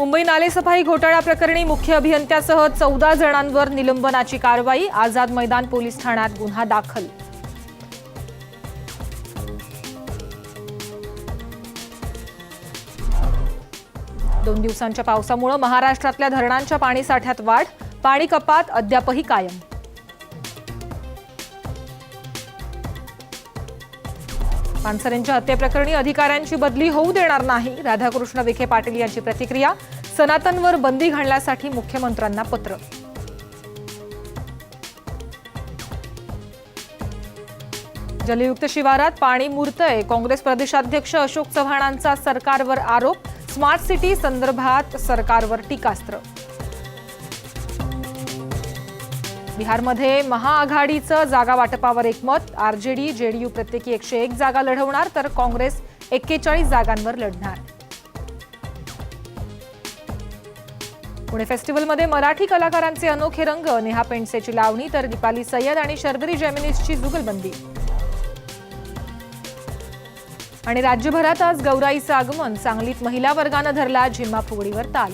मुंबई नालेसफाई घोटाळा प्रकरणी मुख्य अभियंत्यासह 14 जणांवर निलंबनाची कारवाई। आझाद मैदान पोलीस ठाण्यात गुन्हा दाखल। दोन दिवसांच्या पावसामुळे महाराष्ट्रातल्या धरणांच्या पाणीसाठ्यात वाढ। पाणी कपात अद्यापही कायम। पानसरेंच्या हत्येप्रकरणी अधिकाऱ्यांची बदली होऊ देणार नाही। राधाकृष्ण विखे पाटील यांची प्रतिक्रिया। सनातनवर बंदी घालण्यासाठी मुख्यमंत्र्यांना पत्र। जलयुक्त शिवारात पाणी मुरतंय। काँग्रेस प्रदेशाध्यक्ष अशोक चव्हाणांचा सरकारवर आरोप। स्मार्ट सिटी संदर्भात सरकारवर टीकास्त्र। बिहारमध्ये महाआघाडीचं जागा वाटपावर एकमत। आरजेडी जेडीयू प्रत्येकी 101 जागा लढवणार, तर काँग्रेस 41 जागांवर लढणार। पुणे फेस्टिव्हलमध्ये मराठी कलाकारांचे अनोखे रंग। नेहा पेंडसेची लावणी, तर दीपाली सय्यद आणि शर्वरी जेमिनीसची जुगलबंदी। आणि राज्यभरात आज गौराईचं आगमन। सांगलीत महिला वर्गानं धरला झिम्मा फुगडीवर ताल।